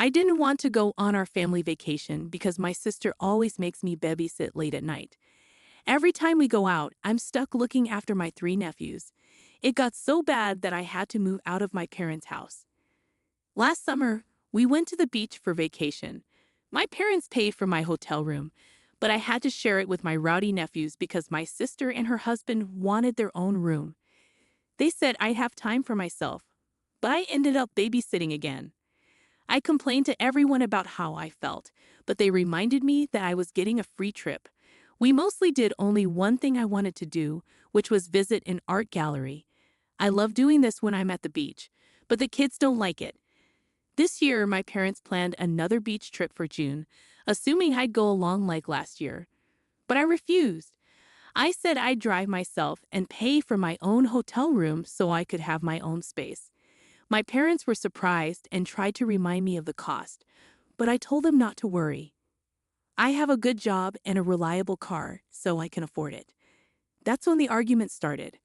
I didn't want to go on our family vacation because my sister always makes me babysit late at night. Every time we go out, I'm stuck looking after my three nephews. It got so bad that I had to move out of my parents' house. Last summer, we went to the beach for vacation. My parents paid for my hotel room, but I had to share it with my rowdy nephews because my sister and her husband wanted their own room. They said I'd have time for myself, but I ended up babysitting again. I complained to everyone about how I felt, but they reminded me that I was getting a free trip. We mostly did only one thing I wanted to do, which was visit an art gallery. I love doing this when I'm at the beach, but the kids don't like it. This year, my parents planned another beach trip for June, assuming I'd go along like last year. But I refused. I said I'd drive myself and pay for my own hotel room so I could have my own space. My parents were surprised and tried to remind me of the cost, but I told them not to worry. I have a good job and a reliable car, so I can afford it. That's when the argument started.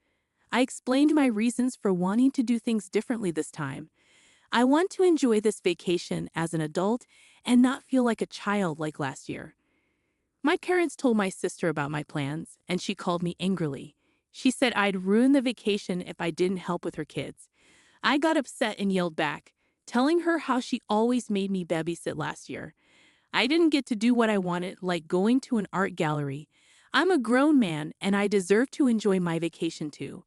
I explained my reasons for wanting to do things differently this time. I want to enjoy this vacation as an adult and not feel like a child like last year. My parents told my sister about my plans, and she called me angrily. She said I'd ruin the vacation if I didn't help with her kids. I got upset and yelled back, telling her how she always made me babysit last year. I didn't get to do what I wanted, like going to an art gallery. I'm a grown man, and I deserve to enjoy my vacation too.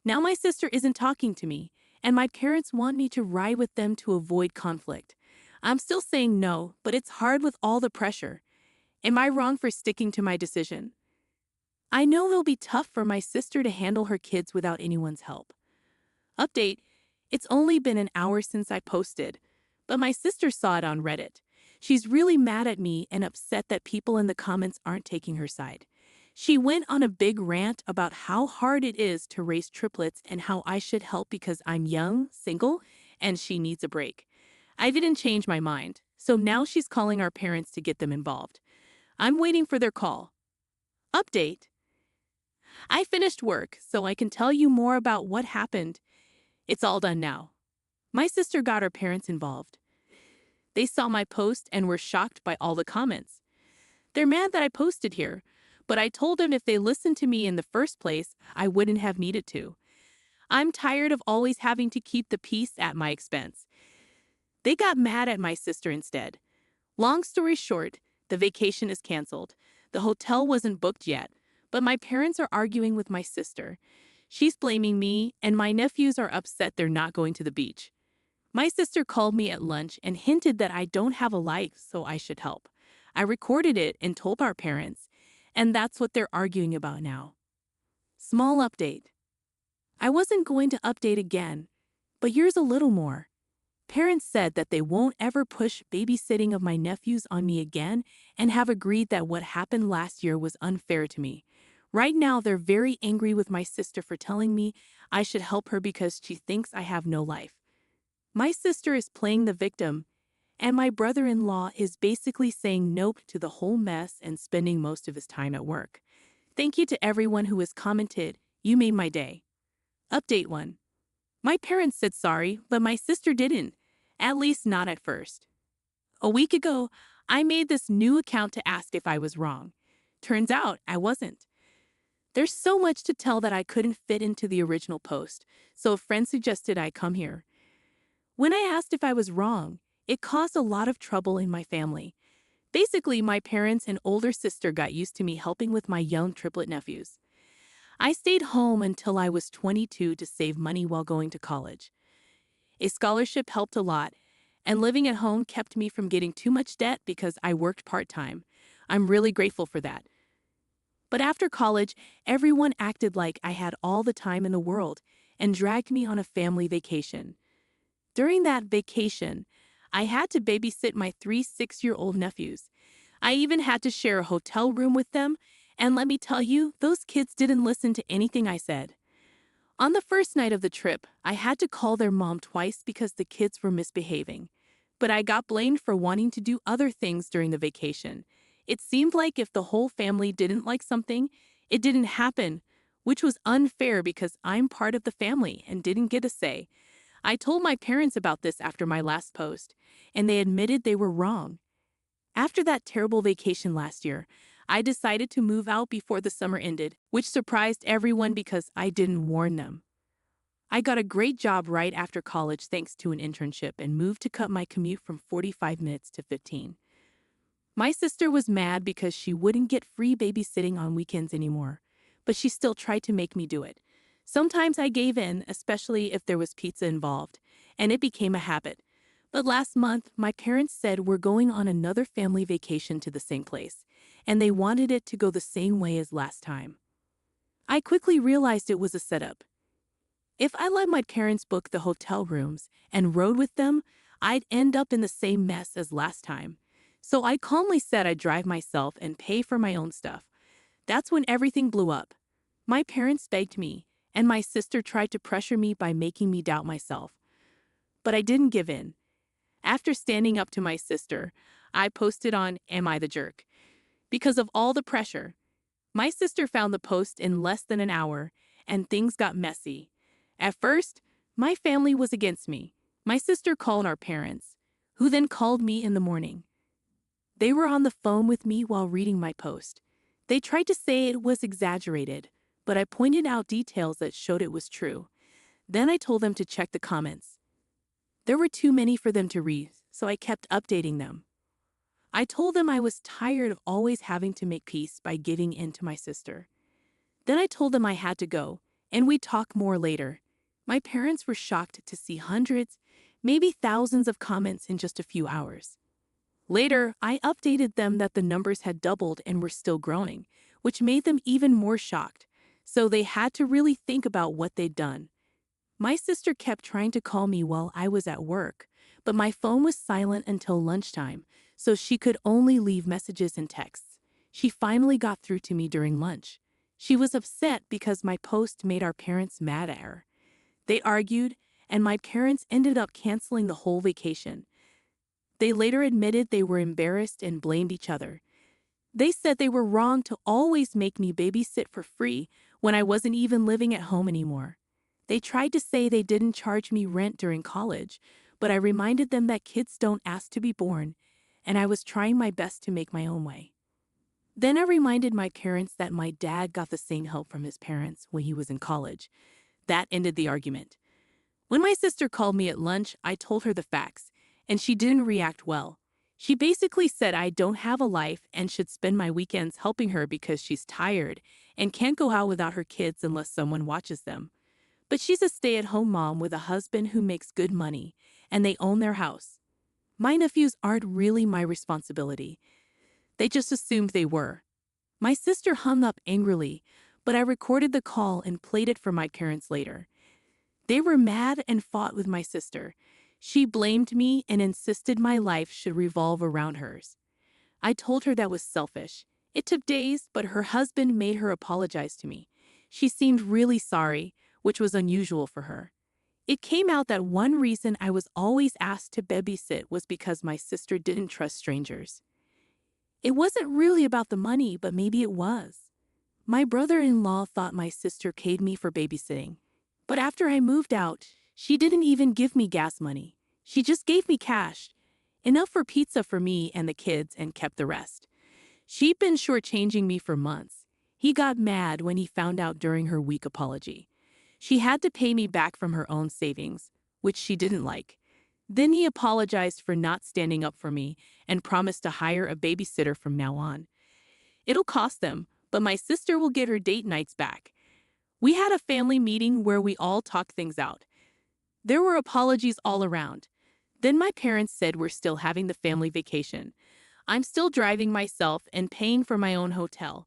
Now my sister isn't talking to me, and my parents want me to ride with them to avoid conflict. I'm still saying no, but it's hard with all the pressure. Am I wrong for sticking to my decision? I know it'll be tough for my sister to handle her kids without anyone's help. Update: it's only been an hour since I posted, but my sister saw it on Reddit. She's really mad at me and upset that people in the comments aren't taking her side. She went on a big rant about how hard it is to raise triplets and how I should help because I'm young, single, and she needs a break. I didn't change my mind, so now she's calling our parents to get them involved. I'm waiting for their call. Update: I finished work, so I can tell you more about what happened. It's all done now. My sister got her parents involved. They saw my post and were shocked by all the comments. They're mad that I posted here, but I told them if they listened to me in the first place, I wouldn't have needed to. I'm tired of always having to keep the peace at my expense. They got mad at my sister instead. Long story short, the vacation is canceled. The hotel wasn't booked yet, but my parents are arguing with my sister. She's blaming me, and my nephews are upset they're not going to the beach. My sister called me at lunch and hinted that I don't have a life, so I should help. I recorded it and told our parents, and that's what they're arguing about now. Small update. I wasn't going to update again, but here's a little more. Parents said that they won't ever push babysitting of my nephews on me again and have agreed that what happened last year was unfair to me. Right now, they're very angry with my sister for telling me I should help her because she thinks I have no life. My sister is playing the victim, and my brother-in-law is basically saying nope to the whole mess and spending most of his time at work. Thank you to everyone who has commented. You made my day. Update 1. My parents said sorry, but my sister didn't. At least not at first. A week ago, I made this new account to ask if I was wrong. Turns out I wasn't. There's so much to tell that I couldn't fit into the original post, so a friend suggested I come here. When I asked if I was wrong, it caused a lot of trouble in my family. Basically, my parents and older sister got used to me helping with my young triplet nephews. I stayed home until I was 22 to save money while going to college. A scholarship helped a lot, and living at home kept me from getting too much debt because I worked part-time. I'm really grateful for that. But after college, everyone acted like I had all the time in the world and dragged me on a family vacation. During that vacation, I had to babysit my three 6-year-old nephews. I even had to share a hotel room with them, and let me tell you, those kids didn't listen to anything I said. On the first night of the trip, I had to call their mom twice because the kids were misbehaving. But I got blamed for wanting to do other things during the vacation. It seemed like if the whole family didn't like something, it didn't happen, which was unfair because I'm part of the family and didn't get a say. I told my parents about this after my last post, and they admitted they were wrong. After that terrible vacation last year, I decided to move out before the summer ended, which surprised everyone because I didn't warn them. I got a great job right after college thanks to an internship and moved to cut my commute from 45 minutes to 15. My sister was mad because she wouldn't get free babysitting on weekends anymore, but she still tried to make me do it. Sometimes I gave in, especially if there was pizza involved, and it became a habit. But last month, my parents said we're going on another family vacation to the same place, and they wanted it to go the same way as last time. I quickly realized it was a setup. If I let my parents book the hotel rooms and rode with them, I'd end up in the same mess as last time. So I calmly said I'd drive myself and pay for my own stuff. That's when everything blew up. My parents begged me, and my sister tried to pressure me by making me doubt myself. But I didn't give in. After standing up to my sister, I posted on Am I the Jerk? Because of all the pressure. My sister found the post in less than an hour, and things got messy. At first, my family was against me. My sister called our parents, who then called me in the morning. They were on the phone with me while reading my post. They tried to say it was exaggerated, but I pointed out details that showed it was true. Then I told them to check the comments. There were too many for them to read, so I kept updating them. I told them I was tired of always having to make peace by giving in to my sister. Then I told them I had to go, and we'd talk more later. My parents were shocked to see hundreds, maybe thousands of comments in just a few hours. Later, I updated them that the numbers had doubled and were still growing, which made them even more shocked, so they had to really think about what they'd done. My sister kept trying to call me while I was at work, but my phone was silent until lunchtime, so she could only leave messages and texts. She finally got through to me during lunch. She was upset because my post made our parents mad at her. They argued, and my parents ended up canceling the whole vacation. They later admitted they were embarrassed and blamed each other. They said they were wrong to always make me babysit for free when I wasn't even living at home anymore. They tried to say they didn't charge me rent during college, but I reminded them that kids don't ask to be born, and I was trying my best to make my own way. Then I reminded my parents that my dad got the same help from his parents when he was in college. That ended the argument. When my sister called me at lunch, I told her the facts, and she didn't react well. She basically said I don't have a life and should spend my weekends helping her because she's tired and can't go out without her kids unless someone watches them. But she's a stay-at-home mom with a husband who makes good money, and they own their house. My nephews aren't really my responsibility. They just assumed they were. My sister hung up angrily, but I recorded the call and played it for my parents later. They were mad and fought with my sister. She blamed me and insisted my life should revolve around hers. I told her that was selfish. It took days, but her husband made her apologize to me. She seemed really sorry, which was unusual for her. It came out that one reason I was always asked to babysit was because my sister didn't trust strangers. It wasn't really about the money, but maybe it was. My brother-in-law thought my sister paid me for babysitting. But after I moved out, she didn't even give me gas money. She just gave me cash, enough for pizza for me and the kids, and kept the rest. She'd been shortchanging me for months. He got mad when he found out during her weak apology. She had to pay me back from her own savings, which she didn't like. Then he apologized for not standing up for me and promised to hire a babysitter from now on. It'll cost them, but my sister will get her date nights back. We had a family meeting where we all talked things out. There were apologies all around. Then my parents said we're still having the family vacation. I'm still driving myself and paying for my own hotel.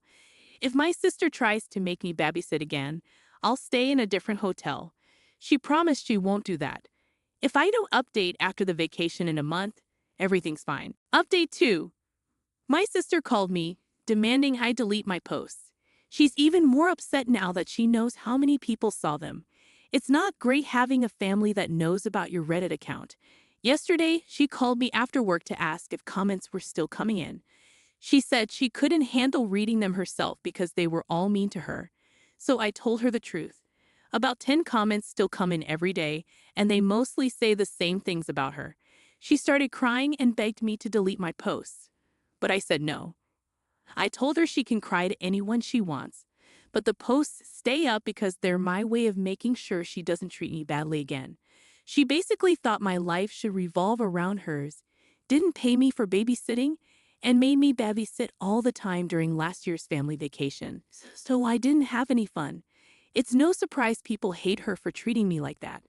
If my sister tries to make me babysit again, I'll stay in a different hotel. She promised she won't do that. If I don't update after the vacation in a month, everything's fine. Update 2. My sister called me, demanding I delete my posts. She's even more upset now that she knows how many people saw them. It's not great having a family that knows about your Reddit account. Yesterday, she called me after work to ask if comments were still coming in. She said she couldn't handle reading them herself because they were all mean to her. So I told her the truth. About 10 comments still come in every day, and they mostly say the same things about her. She started crying and begged me to delete my posts. But I said no. I told her she can cry to anyone she wants, but the posts stay up because they're my way of making sure she doesn't treat me badly again. She basically thought my life should revolve around hers, didn't pay me for babysitting, and made me babysit all the time during last year's family vacation. So I didn't have any fun. It's no surprise people hate her for treating me like that.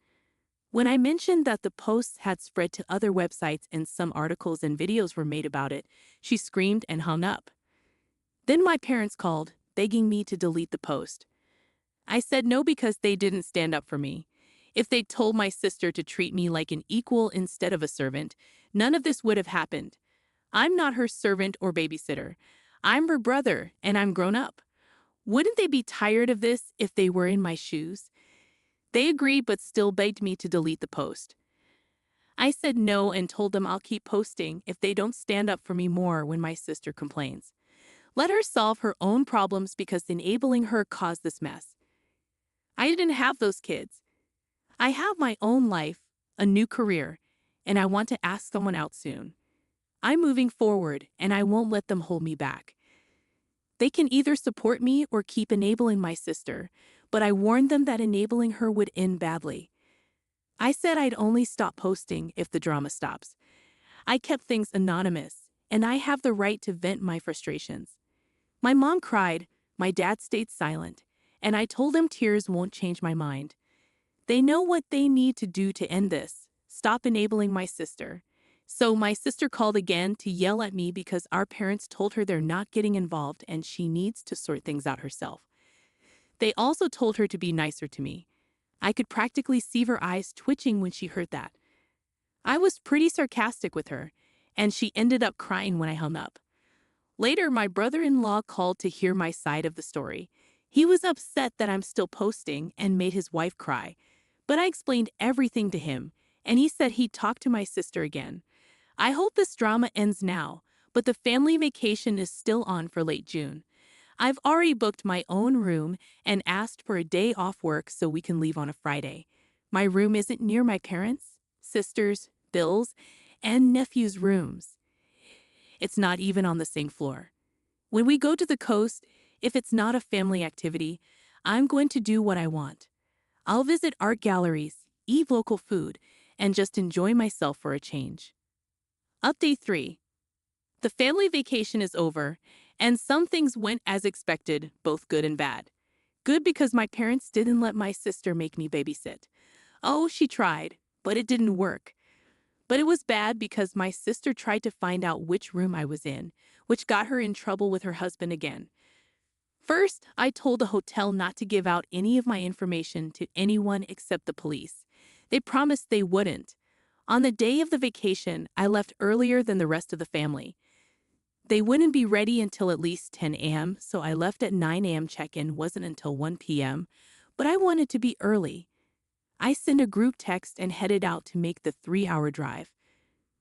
When I mentioned that the posts had spread to other websites and some articles and videos were made about it, she screamed and hung up. Then my parents called, begging me to delete the post. I said no because they didn't stand up for me. If they'd told my sister to treat me like an equal instead of a servant, none of this would have happened. I'm not her servant or babysitter. I'm her brother, and I'm grown up. Wouldn't they be tired of this if they were in my shoes? They agreed but still begged me to delete the post. I said no and told them I'll keep posting if they don't stand up for me more when my sister complains. Let her solve her own problems because enabling her caused this mess. I didn't have those kids. I have my own life, a new career, and I want to ask someone out soon. I'm moving forward and I won't let them hold me back. They can either support me or keep enabling my sister, but I warned them that enabling her would end badly. I said I'd only stop posting if the drama stops. I kept things anonymous, and I have the right to vent my frustrations. My mom cried, my dad stayed silent, and I told them tears won't change my mind. They know what they need to do to end this, stop enabling my sister. So my sister called again to yell at me because our parents told her they're not getting involved and she needs to sort things out herself. They also told her to be nicer to me. I could practically see her eyes twitching when she heard that. I was pretty sarcastic with her, and she ended up crying when I hung up. Later, my brother-in-law called to hear my side of the story. He was upset that I'm still posting and made his wife cry, but I explained everything to him, and he said he'd talk to my sister again. I hope this drama ends now, but the family vacation is still on for late June. I've already booked my own room and asked for a day off work so we can leave on a Friday. My room isn't near my parents, sisters, Bill's, and nephew's rooms. It's not even on the same floor. When we go to the coast, if it's not a family activity, I'm going to do what I want. I'll visit art galleries, eat local food, and just enjoy myself for a change. Update 3. The family vacation is over, and some things went as expected, both good and bad. Good because my parents didn't let my sister make me babysit. Oh, she tried, but it didn't work. But it was bad because my sister tried to find out which room I was in, which got her in trouble with her husband again. First, I told the hotel not to give out any of my information to anyone except the police. They promised they wouldn't. On the day of the vacation, I left earlier than the rest of the family. They wouldn't be ready until at least 10 a.m., so I left at 9 a.m. check-in wasn't until 1 p.m., but I wanted to be early. I sent a group text and headed out to make the 3-hour drive.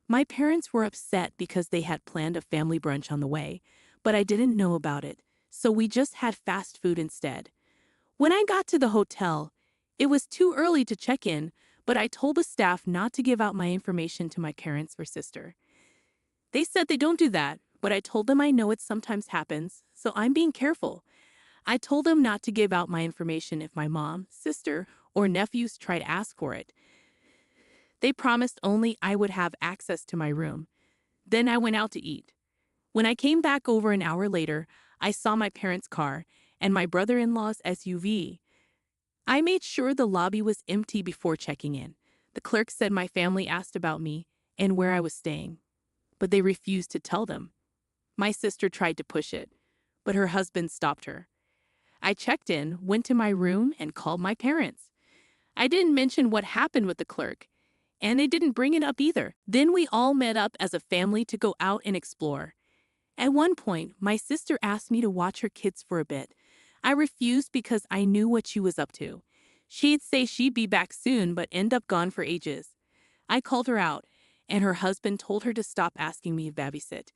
My parents were upset because they had planned a family brunch on the way, but I didn't know about it, so we just had fast food instead. When I got to the hotel, it was too early to check in, but I told the staff not to give out my information to my parents or sister. They said they don't do that, but I told them I know it sometimes happens, so I'm being careful. I told them not to give out my information if my mom, sister, or nephews try to ask for it. They promised only I would have access to my room. Then I went out to eat. When I came back over an hour later, I saw my parents' car and my brother-in-law's SUV. I made sure the lobby was empty before checking in. The clerk said my family asked about me and where I was staying, but they refused to tell them. My sister tried to push it, but her husband stopped her. I checked in, went to my room, and called my parents. I didn't mention what happened with the clerk, and they didn't bring it up either. Then we all met up as a family to go out and explore. At one point, my sister asked me to watch her kids for a bit. I refused because I knew what she was up to. She'd say she'd be back soon, but end up gone for ages. I called her out, and her husband told her to stop asking me to babysit.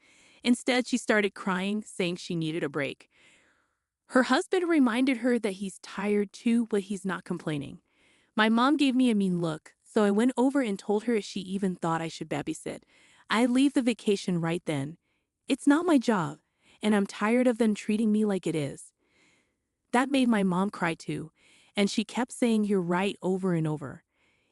Instead, she started crying, saying she needed a break. Her husband reminded her that he's tired too, but he's not complaining. My mom gave me a mean look, so I went over and told her if she even thought I should babysit, I'd leave the vacation right then. It's not my job, and I'm tired of them treating me like it is. That made my mom cry too, and she kept saying you're right over and over.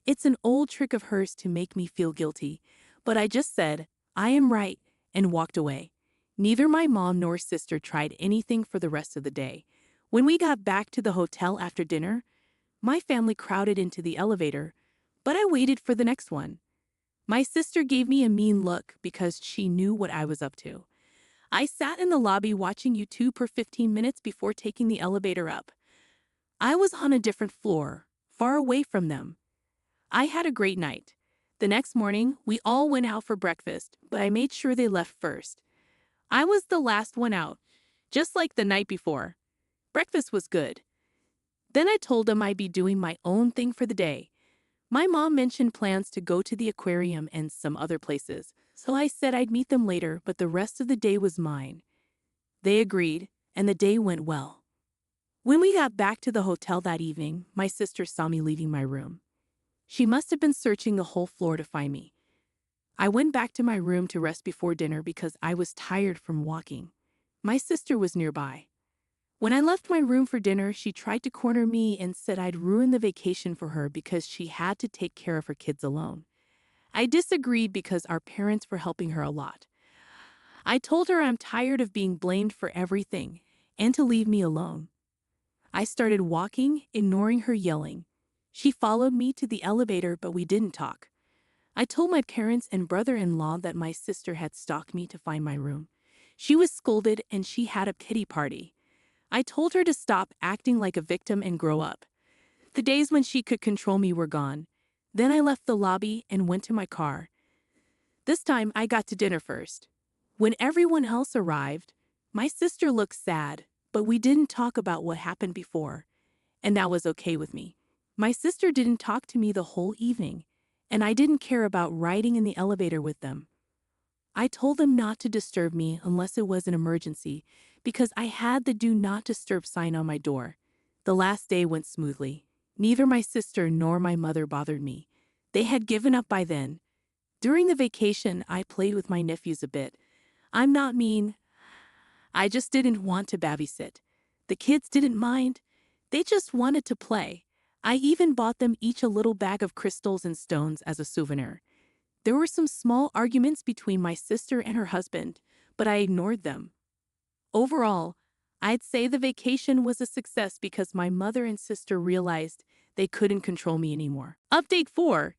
It's an old trick of hers to make me feel guilty, but I just said, I am right, and walked away. Neither my mom nor sister tried anything for the rest of the day. When we got back to the hotel after dinner, my family crowded into the elevator, but I waited for the next one. My sister gave me a mean look because she knew what I was up to. I sat in the lobby watching YouTube for 15 minutes before taking the elevator up. I was on a different floor, far away from them. I had a great night. The next morning, we all went out for breakfast, but I made sure they left first. I was the last one out, just like the night before. Breakfast was good. Then I told them I'd be doing my own thing for the day. My mom mentioned plans to go to the aquarium and some other places, so I said I'd meet them later, but the rest of the day was mine. They agreed, and the day went well. When we got back to the hotel that evening, my sister saw me leaving my room. She must have been searching the whole floor to find me. I went back to my room to rest before dinner because I was tired from walking. My sister was nearby. When I left my room for dinner, she tried to corner me and said I'd ruin the vacation for her because she had to take care of her kids alone. I disagreed because our parents were helping her a lot. I told her I'm tired of being blamed for everything and to leave me alone. I started walking, ignoring her yelling. She followed me to the elevator, but we didn't talk. I told my parents and brother-in-law that my sister had stalked me to find my room. She was scolded and she had a pity party. I told her to stop acting like a victim and grow up. The days when she could control me were gone. Then I left the lobby and went to my car. This time I got to dinner first. When everyone else arrived, my sister looked sad, but we didn't talk about what happened before, and that was okay with me. My sister didn't talk to me the whole evening, and I didn't care about riding in the elevator with them. I told them not to disturb me unless it was an emergency because I had the do not disturb sign on my door. The last day went smoothly. Neither my sister nor my mother bothered me. They had given up by then. During the vacation, I played with my nephews a bit. I'm not mean. I just didn't want to babysit. The kids didn't mind. They just wanted to play. I even bought them each a little bag of crystals and stones as a souvenir. There were some small arguments between my sister and her husband, but I ignored them. Overall, I'd say the vacation was a success because my mother and sister realized they couldn't control me anymore. Update 4.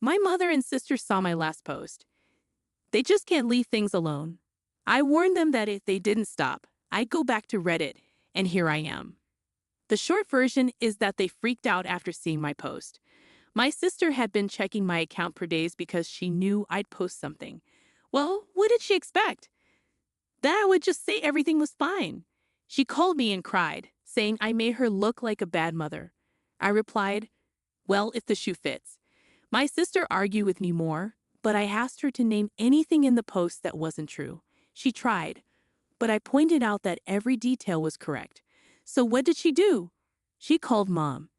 My mother and sister saw my last post. They just can't leave things alone. I warned them that if they didn't stop, I'd go back to Reddit, and here I am. The short version is that they freaked out after seeing my post. My sister had been checking my account for days because she knew I'd post something. Well, what did she expect? That I would just say everything was fine. She called me and cried, saying I made her look like a bad mother. I replied, well, if the shoe fits. My sister argued with me more, but I asked her to name anything in the post that wasn't true. She tried, but I pointed out that every detail was correct. So what did she do? She called Mom.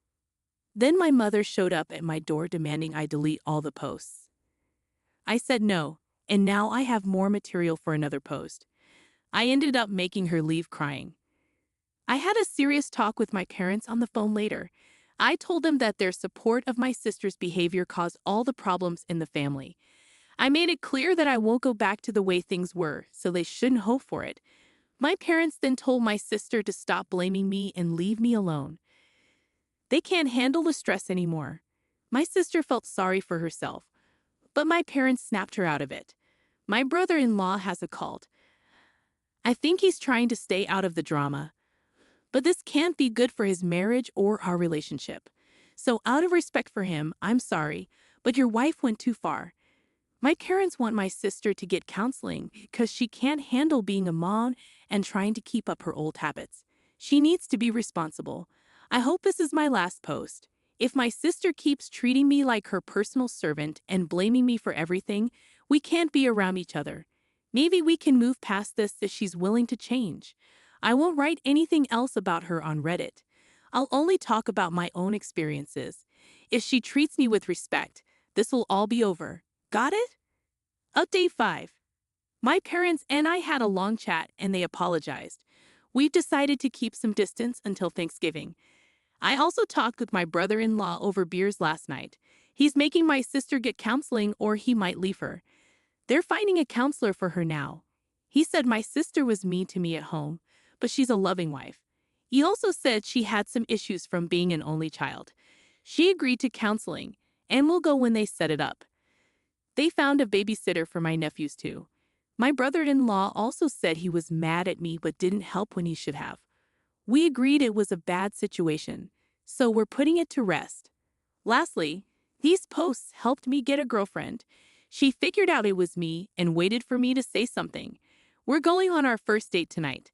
Then my mother showed up at my door demanding I delete all the posts. I said no, and now I have more material for another post. I ended up making her leave crying. I had a serious talk with my parents on the phone later. I told them that their support of my sister's behavior caused all the problems in the family. I made it clear that I won't go back to the way things were, so they shouldn't hope for it. My parents then told my sister to stop blaming me and leave me alone. They can't handle the stress anymore. My sister felt sorry for herself, but my parents snapped her out of it. My brother-in-law has a cult. I think he's trying to stay out of the drama, but this can't be good for his marriage or our relationship. So out of respect for him, I'm sorry, but your wife went too far. My parents want my sister to get counseling because she can't handle being a mom and trying to keep up her old habits. She needs to be responsible. I hope this is my last post. If my sister keeps treating me like her personal servant and blaming me for everything, we can't be around each other. Maybe we can move past this if she's willing to change. I won't write anything else about her on Reddit. I'll only talk about my own experiences. If she treats me with respect, this will all be over. Got it? Update 5. My parents and I had a long chat and they apologized. We've decided to keep some distance until Thanksgiving. I also talked with my brother-in-law over beers last night. He's making my sister get counseling or he might leave her. They're finding a counselor for her now. He said my sister was mean to me at home, but she's a loving wife. He also said she had some issues from being an only child. She agreed to counseling and will go when they set it up. They found a babysitter for my nephews too. My brother-in-law also said he was mad at me but didn't help when he should have. We agreed it was a bad situation, so we're putting it to rest. Lastly, these posts helped me get a girlfriend. She figured out it was me and waited for me to say something. We're going on our first date tonight.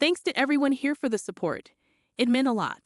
Thanks to everyone here for the support. It meant a lot.